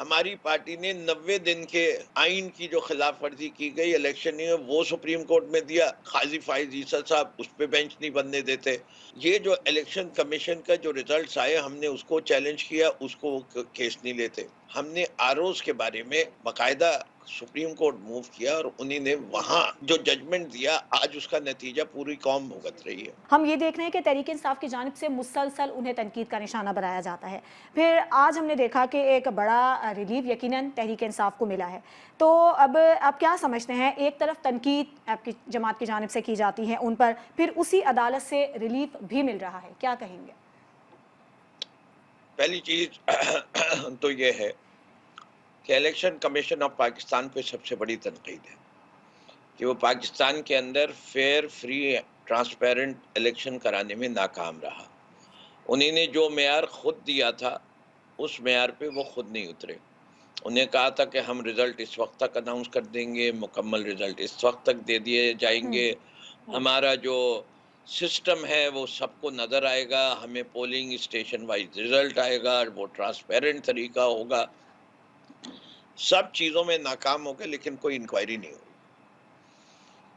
ہماری پارٹی نے 90 دن کے آئین کی جو خلاف ورزی کی گئی الیکشن میں وہ سپریم کورٹ میں دیا. قاضی فائز عیسیٰ صاحب اس پہ بینچ نہیں بننے دیتے. یہ جو الیکشن کمیشن کا جو ریزلٹس آئے ہم نے اس کو چیلنج کیا, اس کو کیس نہیں لیتے. ہم نے آروز کے بارے میں باقاعدہ سپریم کورٹ موو کیا اور انہی نے وہاں جو ججمنٹ دیا, آج اس کا نتیجہ پوری قوم بھگت رہی ہے. ہم یہ دیکھ رہے ہیں کہ تحریک انصاف کی جانب سے مسلسل انہیں تنقید کا نشانہ بنایا جاتا ہے. پھر آج ہم نے دیکھا کہ ایک بڑا ریلیف یقیناً تحریک انصاف کو ملا ہے. تو اب آپ کیا سمجھتے ہیں, ایک طرف تنقید آپ کی جماعت کی جانب سے کی جاتی ہے ان پر, پھر اسی عدالت سے ریلیف بھی مل رہا ہے, کیا کہیں گے؟ پہلی چیز تو یہ ہے کہ الیکشن کمیشن آف پاکستان پہ سب سے بڑی تنقید ہے کہ وہ پاکستان کے اندر فیئر, فری, ٹرانسپیرنٹ الیکشن کرانے میں ناکام رہا. انہی نے جو معیار خود دیا تھا اس معیار پہ وہ خود نہیں اترے. انہیں کہا تھا کہ ہم رزلٹ اس وقت تک اناؤنس کر دیں گے, مکمل رزلٹ اس وقت تک دے دیے جائیں گے, ہمارا جو سسٹم ہے وہ سب کو نظر آئے گا, ہمیں پولنگ اسٹیشن وائز رزلٹ آئے گا, وہ ٹرانسپیرنٹ طریقہ ہوگا. سب چیزوں میں ناکام ہو گئے لیکن کوئی انکوائری نہیں ہوئی.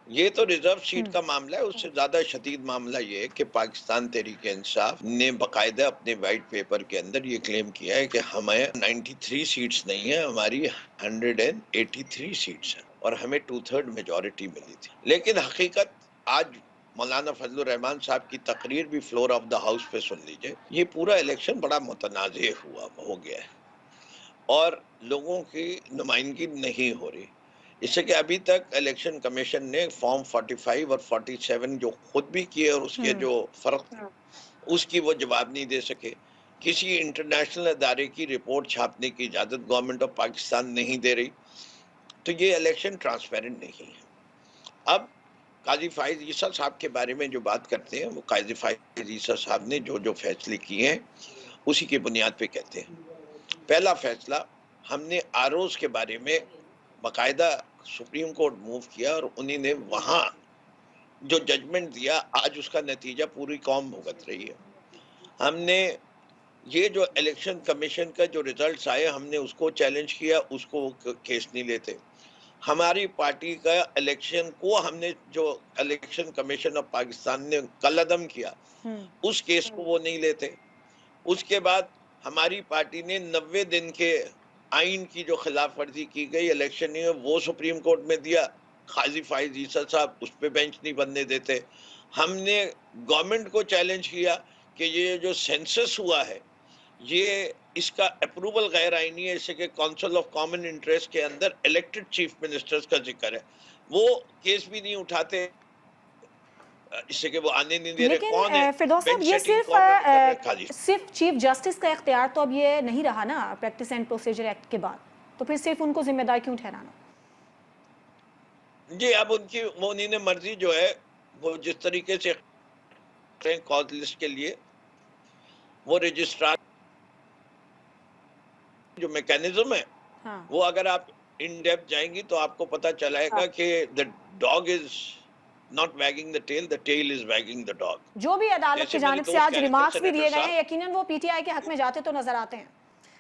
یہ تو ریزرو سیٹ کا معاملہ ہے. اس سے زیادہ شدید معاملہ یہ ہے کہ پاکستان تحریک انصاف نے باقاعدہ اپنے وائٹ پیپر کے اندر یہ کلیم کیا ہے کہ ہمیں 93 سیٹس نہیں ہیں, ہماری 183 سیٹس ہیں اور ہمیں 2/3 میجورٹی ملی تھی. لیکن حقیقت آج مولانا فضل الرحمان صاحب کی تقریر بھی فلور آف دا ہاؤس پہ سن لیجئے. یہ پورا الیکشن بڑا متنازع ہو گیا ہے اور لوگوں کی نمائندگی نہیں ہو رہی. اس سے کہ ابھی تک الیکشن کمیشن نے فارم 45 اور 47 جو خود بھی کیے اور اس کے جو فرق اس کی وہ جواب نہیں دے سکے. کسی انٹرنیشنل ادارے کی رپورٹ چھاپنے کی اجازت گورنمنٹ آف پاکستان نہیں دے رہی. تو یہ الیکشن ٹرانسپیرنٹ نہیں ہے. اب قاضی فائز عیسیٰ صاحب کے بارے میں جو بات کرتے ہیں, وہ قاضی فائز عیسیٰ صاحب نے جو فیصلے کیے ہیں اسی کی بنیاد پہ کہتے ہیں. پہلا فیصلہ, ہم نے آروز کے بارے میں باقاعدہ سپریم کورٹ موو کیا اور انہی نے وہاں جو ججمنٹ دیا, آج اس کا نتیجہ پوری قوم بھگت رہی ہے. ہم نے یہ جو الیکشن کمیشن کا جو ریزلٹس آئے ہم نے اس کو چیلنج کیا, اس کو کیس نہیں لیتے. ہماری پارٹی کا الیکشن کو ہم نے جو الیکشن کمیشن آف پاکستان نے کل عدم کیا اس کیس کو وہ نہیں لیتے. اس کے بعد ہماری پارٹی نے 90 دن کے آئین کی جو خلاف ورزی کی گئی الیکشن میں وہ سپریم کورٹ میں دیا. قاضی فائز عیسیٰ صاحب اس پہ بینچ نہیں بننے دیتے. ہم نے گورنمنٹ کو چیلنج کیا کہ یہ جو سینسس ہوا ہے یہ اس کا اپروول غیر آئینی ہے. اس سے کہ کونسل آف کامن انٹرسٹ کے اندر الیکٹڈ چیف منسٹرز کا ذکر ہے, وہ کیس بھی نہیں اٹھاتے اس سے کہ وہ آنے نہیں دے رہے. کون ہے لیکن فردوس صاحب, یہ صرف چیف جسٹس کا اختیار تو اب یہ نہیں رہا نا پریکٹس اینڈ پروسیجر ایکٹ کے بعد, تو پھر صرف ان کو ذمہ دار کیوں ٹھہرانا؟ جی اب انہی نے مرضی جو ہے وہ جس طریقے سے کاز لسٹ کے لیے وہ رجسٹرار جو میکینزم ہے وہ اگر آپ ان ڈیپتھ جائیں گی تو آپ کو پتہ چلائے گا کہ the dog is not wagging the tail, the tail is wagging the dog. جو بھی عدالت کی جانب سے آج ریمارکس بھی دیے گئے ہیں یقیناً وہ پی ٹی آئی کے حق میں جاتے تو نظر آتے ہیں.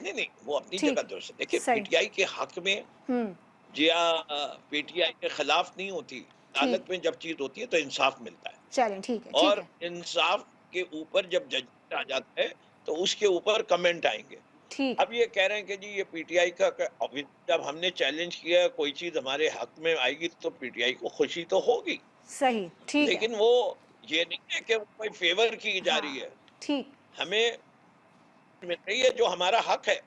نہیں وہ اپنی جگہ درست ہے. دیکھیں پی ٹی آئی کے حق میں یا پی ٹی آئی کے خلاف نہیں ہوتی. عدالت میں جب چیز ہوتی ہے تو انصاف ملتا ہے. چلیں ٹھیک ہے. اور انصاف کے اوپر جب ججمنٹ آ جاتا ہے تو اس کے اوپر کمنٹ آئیں گے. اب یہ کہہ رہے ہیں کہ جی یہ پی ٹی آئی کا, جب ہم نے چیلنج کیا کوئی چیز ہمارے حق میں آئے گی تو پی ٹی آئی کو خوشی تو ہوگی. صحیح, ٹھیک ہے. لیکن وہ یہ نہیں ہے کہ کوئی فیور کی جا رہی ہے. ٹھیک, ہمیں مل رہی ہے جو ہمارا حق ہے.